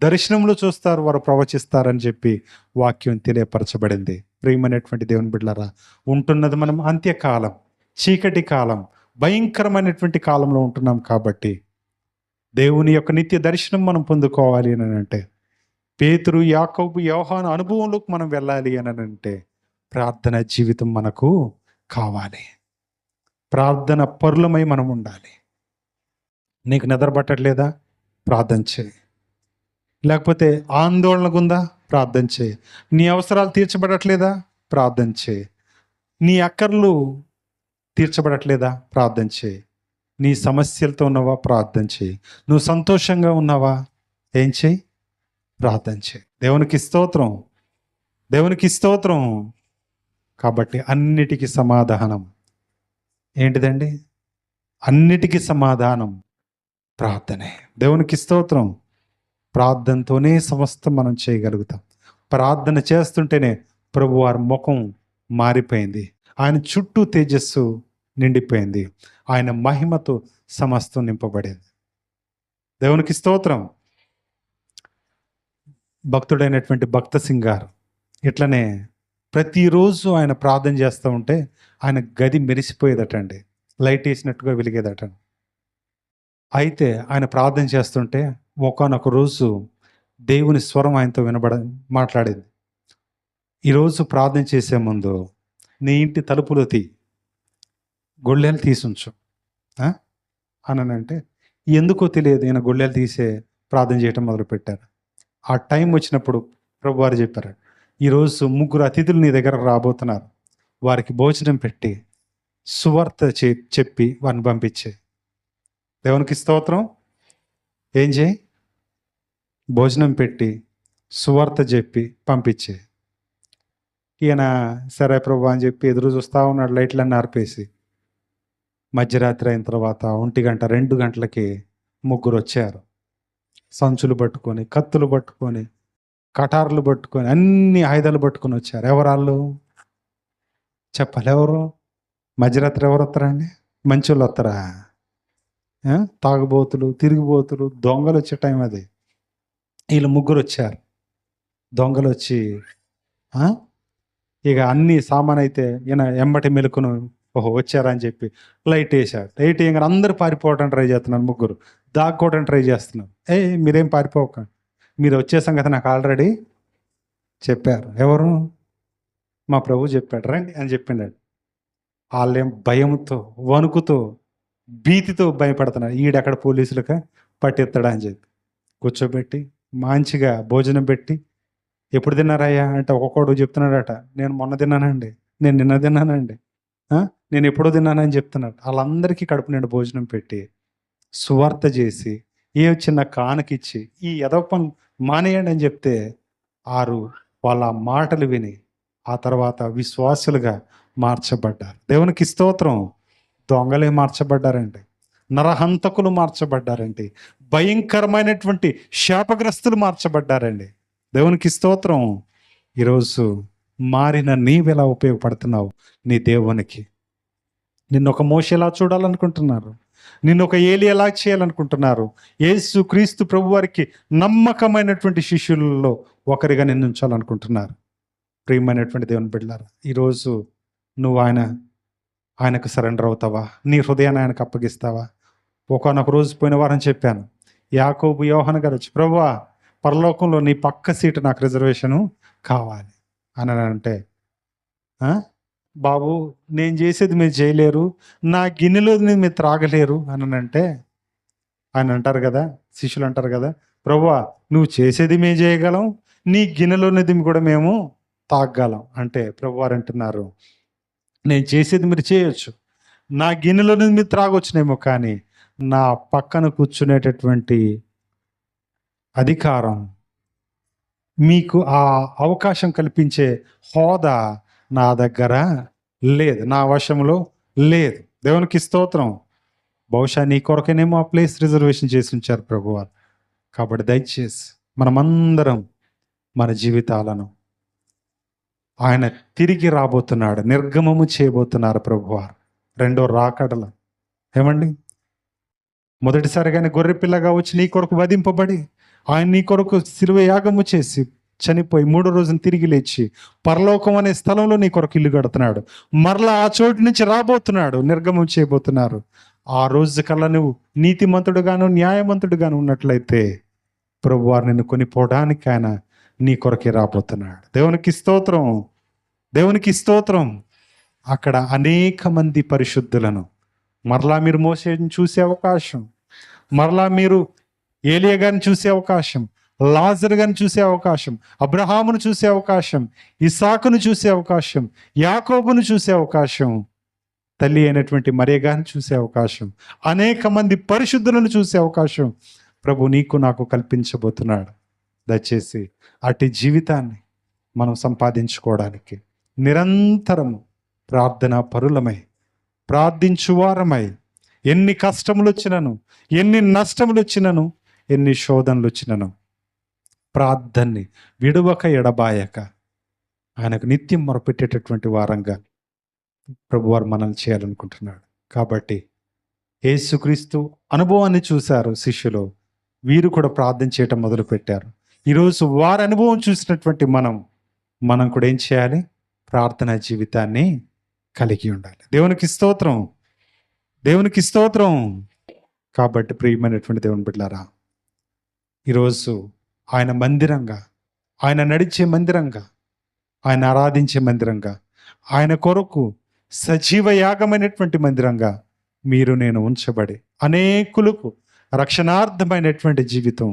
దర్శనంలో చూస్తారు, వారు ప్రవచిస్తారని చెప్పి వాక్యం తెలియపరచబడింది. ప్రియమైనటువంటి దేవుని బిడ్డలారా, ఉంటున్నది మనం అంత్యకాలం, చీకటి కాలం, భయంకరమైనటువంటి కాలంలో ఉంటున్నాం. కాబట్టి దేవుని యొక్క నిత్య దర్శనం మనం పొందుకోవాలి అని అంటే, పేతురు, యాకోబు, యోహాను అనుభవంలోకి మనం వెళ్ళాలి అని అంటే ప్రార్థన జీవితం మనకు కావాలి. ప్రార్థన పరులమై మనం ఉండాలి. నీకు నిద్ర పట్టట్లేదా? ప్రార్థన చేయి. లేకపోతే ఆందోళనగా ఉందా? ప్రార్థన చేయి. నీ అవసరాలు తీర్చబడట్లేదా? ప్రార్థన చేయి. నీ అక్కర్లు తీర్చబడట్లేదా? ప్రార్థన చేయి. నీ సమస్యలతో ఉన్నావా? ప్రార్థన చేయి. నువ్వు సంతోషంగా ఉన్నావా? ఏం చేయి? ప్రార్థన చేయి. దేవునికి స్తోత్రం, దేవునికి స్తోత్రం. కాబట్టి అన్నిటికీ సమాధానం ఏంటిదండి? అన్నిటికీ సమాధానం ప్రార్థనే. దేవునికి స్తోత్రం. ప్రార్థనతోనే సమస్తం మనం చేయగలుగుతాం. ప్రార్థన చేస్తుంటేనే ప్రభువారి ముఖం మారిపోయింది, ఆయన చుట్టూ తేజస్సు నిండిపోయింది, ఆయన మహిమతో సమస్తం నింపబడింది. దేవునికి స్తోత్రం. భక్తుడైనటువంటి భక్త సింగ్ గారు ఇట్లనే ప్రతిరోజు ఆయన ప్రార్థన చేస్తూ ఉంటే ఆయన గది మెరిసిపోయేదటండి, లైట్ వేసినట్టుగా వెలిగేదట. అయితే ఆయన ప్రార్థన చేస్తుంటే ఒకానొక రోజు దేవుని స్వరం ఆయనతో మాట్లాడింది. ఈరోజు ప్రార్థన చేసే ముందు నీ ఇంటి తలుపులు గొళ్ళెలు తీసుంచు అని అంటే, ఎందుకో తెలియదు ఈయన గొళ్ళెలు తీసే ప్రార్థన చేయటం మొదలుపెట్టారు. ఆ టైం వచ్చినప్పుడు ప్రభువారు చెప్పారు, ఈరోజు 3 అతిథులు నీ దగ్గర రాబోతున్నారు, వారికి భోజనం పెట్టి సువార్త చెప్పి వారిని పంపించే. దేవునికి స్తోత్రం. ఏం చేయి? భోజనం పెట్టి సువార్త చెప్పి పంపించే. ఈయన సరే ప్రభు అని చెప్పి ఎదురు చూస్తూ ఉన్నాడు, లైట్లన్నీ ఆర్పేసి. మధ్యరాత్రి అయిన తర్వాత 1 గంట 2 గంటలకి 3 వచ్చారు, సంచులు పట్టుకొని, కత్తులు పట్టుకొని, కటార్లు పట్టుకొని, అన్ని ఆయుధాలు పట్టుకొని వచ్చారు. ఎవరాళ్ళు చెప్పాలి? ఎవరు? మధ్యరాత్రి ఎవరు వస్తారండి? మంచోళ్ళు వస్తారా? తాగుబోతులు, తిరిగిబోతులు, దొంగలు వచ్చే టైం అది. వీళ్ళు 3 వచ్చారు. దొంగలు వచ్చి ఇక అన్ని సామాన్ అయితే ఈయన ఎంబటి మెలుకును, ఓహో వచ్చారా అని చెప్పి లైట్ వేసాడు. లైట్ వేయగానే అందరూ పారిపోవడానికి ట్రై చేస్తున్నారు, 3 దాక్కోవడానికి ట్రై చేస్తున్నారు. మీరేం పారిపోకండి, మీరు వచ్చే సంగతి నాకు ఆల్రెడీ చెప్పారు. ఎవరు? మా ప్రభు చెప్పాడు, రండి అని చెప్పిండాడు. వాళ్ళేం భయంతో, వణుకుతో, భీతితో భయపడుతున్నారు. ఈడెక్కడ పోలీసులక పట్టెత్తాడా అని చెప్పి కూర్చోబెట్టి మంచిగా భోజనం పెట్టి, ఎప్పుడు తిన్నారయ్యా అంటే ఒక్కొక్కడు చెప్తున్నాడట, నేను మొన్న తిన్నానండి, నేను నిన్న తిన్నానండి, నేను ఎప్పుడో తిన్నానని చెప్తున్నాడు. వాళ్ళందరికీ కడుపు నిండా భోజనం పెట్టి సువార్త చేసి ఏ చిన్న కానుకిచ్చి ఈ ఎదవ పనులు మానేయండి అని చెప్తే ఆరు వాళ్ళ మాటలు విని ఆ తర్వాత విశ్వాసులుగా మార్చబడ్డారు. దేవునికి స్తోత్రం. దొంగలే మార్చబడ్డారండి, నరహంతకులు మార్చబడ్డారండి, భయంకరమైనటువంటి శాపగ్రస్తులు మార్చబడ్డారండి. దేవునికి స్తోత్రం. ఈరోజు మారిన నీవెలా ఉపయోగపడుతున్నావు నీ దేవునికి? నిన్ను ఒక మోషేలా చూడాలనుకుంటున్నారు, నిన్ను ఒక ఏలియాలా చేయాలనుకుంటున్నారు. యేసు క్రీస్తు ప్రభు వారికి నమ్మకమైనటువంటి శిష్యులలో ఒకరిగా నిన్ను ఉంచాలనుకుంటున్నారు. ప్రియమైనటువంటి దేవుని బిడ్డలారా, ఈరోజు నువ్వు ఆయనకు సరెండర్ అవుతావా? నీ హృదయాన్ని ఆయనకు అప్పగిస్తావా? ఒకనొక రోజు పోయిన వారం చెప్పాను, యాకోబు యోహాను గారు వచ్చి, ప్రభువా పరలోకంలో నీ పక్క సీటు నాకు రిజర్వేషను కావాలి అని అంటే, బాబు నేను చేసేది మీరు చేయలేరు, నా గిన్నెలో మీరు త్రాగలేరు అని అంటే, ఆయన అంటారు కదా, శిష్యులు అంటారు కదా, ప్రభువా నువ్వు చేసేది మేము చేయగలం, నీ గిన్నెలోనిది కూడా మేము తాగగలం అంటే, ప్రభువారు అంటున్నారు, నేను చేసేది మీరు చేయొచ్చు, నా గిన్నెలోనిది మీరు త్రాగొచ్చునేమో, కానీ నా పక్కన కూర్చునేటటువంటి అధికారం, మీకు ఆ అవకాశం కల్పించే హోదా నా దగ్గర లేదు, నా వశంలో లేదు. దేవునికి స్తోత్రం. బహుశా నీ కొరకేనేమో ఆ ప్లేస్ రిజర్వేషన్ చేసి ఉంచారు ప్రభువారు. కాబట్టి దయచేసి మనమందరం మన జీవితాలను ఆయన తిరిగి రాబోతున్నాడు, నిర్గమము చేయబోతున్నారు ప్రభువారు రెండో రాకడల. ఏమండి, మొదటిసారిగానే గొర్రె పిల్లగా వచ్చి నీ కొరకు వధింపబడి ఆయన నీ కొరకు శిలువ యాగము చేసి చనిపోయి మూడో రోజున తిరిగి లేచి పరలోకం అనే స్థలంలో నీ కొరకు ఇల్లు కడుతున్నాడు. మరలా ఆ చోటు నుంచి రాబోతున్నాడు, నిర్గమం చేయబోతున్నారు. ఆ రోజు కల్లా నువ్వు నీతిమంతుడుగాను న్యాయమంతుడుగాను ఉన్నట్లయితే ప్రభువారు నిన్ను కొనిపోవడానికి ఆయన నీ కొరకే రాబోతున్నాడు. దేవునికి స్తోత్రం, దేవునికి స్తోత్రం. అక్కడ అనేక మంది పరిశుద్ధులను మరలా మీరు మోసేని చూసే అవకాశం, మరలా మీరు ఏలియా గారిని చూసే అవకాశం, లాజరు గారిని చూసే అవకాశం, అబ్రహామును చూసే అవకాశం, ఇసాకును చూసే అవకాశం, యాకోబును చూసే అవకాశం, తల్లి అయినటువంటి మరియ గారిని చూసే అవకాశం, అనేక మంది పరిశుద్ధులను చూసే అవకాశం ప్రభు నీకు నాకు కల్పించబోతున్నాడు. దయచేసి అటు జీవితాన్ని మనం సంపాదించుకోవడానికి నిరంతరము ప్రార్థనా పరులమై, ప్రార్థించువారమై, ఎన్ని కష్టములు వచ్చినను, ఎన్ని నష్టములు వచ్చినను, ఎన్ని శోధనలు వచ్చినను ప్రార్థనని విడువక ఎడబాయక ఆయనకు నిత్యం మొరపెట్టేటటువంటి వారంగా ప్రభువారు మనల్ని చేయాలనుకుంటున్నాడు. కాబట్టి యేసుక్రీస్తు అనుభవాన్ని చూశారు శిష్యులు, వీరు కూడా ప్రార్థన చేయటం మొదలుపెట్టారు. ఈరోజు వారి అనుభవం చూసినటువంటి మనం కూడా ఏం చేయాలి? ప్రార్థనా జీవితాన్ని కలిగి ఉండాలి. దేవునికి స్తోత్రం, దేవునికి స్తోత్రం. కాబట్టి ప్రియమైనటువంటి దేవుని బిడ్డలారా, ఈరోజు ఆయన మందిరంగా, ఆయన నడిచే మందిరంగా, ఆయన ఆరాధించే మందిరంగా, ఆయన కొరకు సజీవ యాగమైనటువంటి మందిరంగా మీరు నేను ఉంచబడి అనేకులకు రక్షణార్థమైనటువంటి జీవితం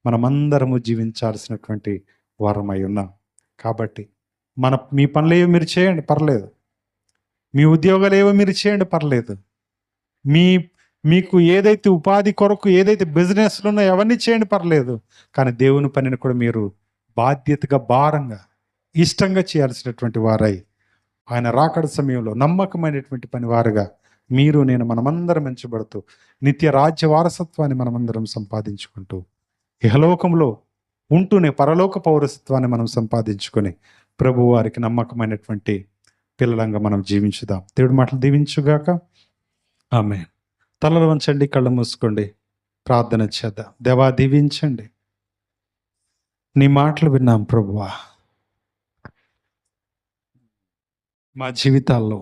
మనమందరము జీవించాల్సినటువంటి వారమై ఉన్నాం. కాబట్టి మీ పనులేవో మీరు చేయండి, పర్లేదు. మీ ఉద్యోగాలు ఏవో మీరు చేయండి, పర్లేదు. మీకు ఏదైతే ఉపాధి కొరకు ఏదైతే బిజినెస్లు ఉన్నాయో అవన్నీ చేయండి, పర్లేదు. కానీ దేవుని పనిని కూడా మీరు బాధ్యతగా, భారంగా, ఇష్టంగా చేయాల్సినటువంటి వారై ఆయన రాకడ సమయంలో నమ్మకమైనటువంటి పనివారుగా మీరు నేను మనమందరం ఎంచబడుతూ నిత్య రాజ్య వారసత్వాన్ని మనమందరం సంపాదించుకుంటూ ఇహలోకంలో ఉంటూనే పరలోక పౌరసత్వాన్ని మనం సంపాదించుకొని ప్రభు వారికి నమ్మకమైనటువంటి పిల్లలంగా మనం జీవించుదాం. దేవుడి మాటలు దీవించుగాక. ఆమేన్. తలలు వంచండి, కళ్ళు మూసుకోండి, ప్రార్థన చేద్దాం. దేవా దీవించండి, నీ మాటలు విన్నాం ప్రభువా, మా జీవితాల్లో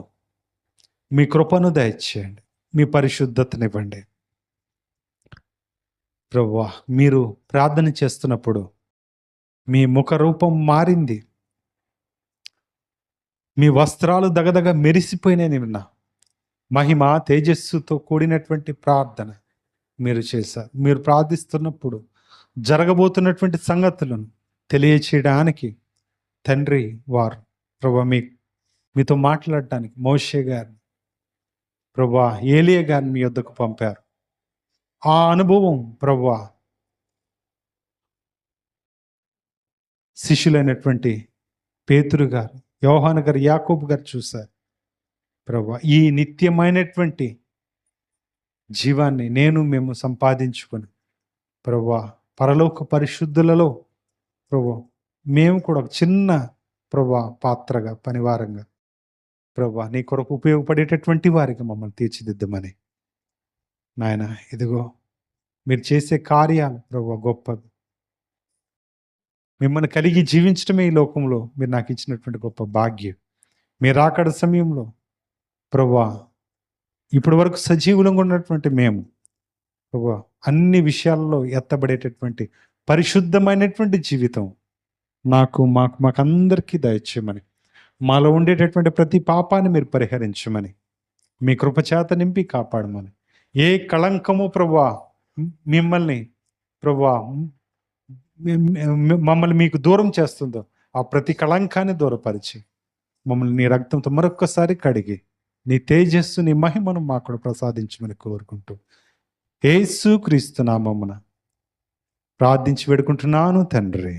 మీ కృపను దయచేయండి, మీ పరిశుద్ధతనివ్వండి ప్రభువా. మీరు ప్రార్థన చేస్తున్నప్పుడు మీ ముఖ రూపం మారింది, మీ వస్త్రాలు దగదగ మెరిసిపోయినాయని విన్నా. మహిమ తేజస్సుతో కూడినటువంటి ప్రార్థన మీరు చేశారు. మీరు ప్రార్థిస్తున్నప్పుడు జరగబోతున్నటువంటి సంగతులను తెలియచేయడానికి తండ్రి వారు ప్రభా మీతో మాట్లాడటానికి మోషే గారిని, ప్రభా ఏలియా గారిని మీ యొద్దకు పంపారు. ఆ అనుభవం ప్రభా శిష్యులైనటువంటి పేతురు గారు, యోహాను గారు, యాకోబు గారు చూశారు. ప్రభా ఈ నిత్యమైనటువంటి జీవాన్ని మేము సంపాదించుకొని ప్రభా పరలోక పరిశుద్ధులలో ప్రభా మేము కూడా ఒక చిన్న ప్రభా పాత్రగా, పనివారంగా ప్రభా నీ కొరకు ఉపయోగపడేటటువంటి వారికి మమ్మల్ని తీర్చిదిద్దమని నాయన, ఇదిగో మీరు చేసే కార్యాలు ప్రభా గొప్పవి. మిమ్మల్ని కలిగి జీవించడమే ఈ లోకంలో మీరు నాకు ఇచ్చినటువంటి గొప్ప భాగ్యం. మీరు రాకడ సమయంలో ప్రభా ఇప్పటి వరకు సజీవులంగా ఉన్నటువంటి మేము ప్రభా అన్ని విషయాల్లో ఎత్తబడేటటువంటి పరిశుద్ధమైనటువంటి జీవితం మాకందరికీ దయచేయమని, మాలో ఉండేటటువంటి ప్రతి పాపాన్ని మీరు పరిహరించమని, మీ కృపచేత నింపి కాపాడమని, ఏ కళంకము ప్రభా మిమ్మల్ని ప్రభా మమ్మల్ని మీకు దూరం చేస్తుందో ఆ ప్రతి కళంకాన్ని దూరపరిచి మమ్మల్ని నీ రక్తంతో మరొక్కసారి కడిగి నీ తేజస్సు, నీ మహిమను మాకు కూడా ప్రసాదించమని కోరుకుంటూ యేసు క్రీస్తు నామమున ప్రార్థించి వేడుకుంటున్నాను తండ్రి.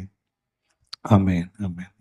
ఆమేన్, ఆమేన్.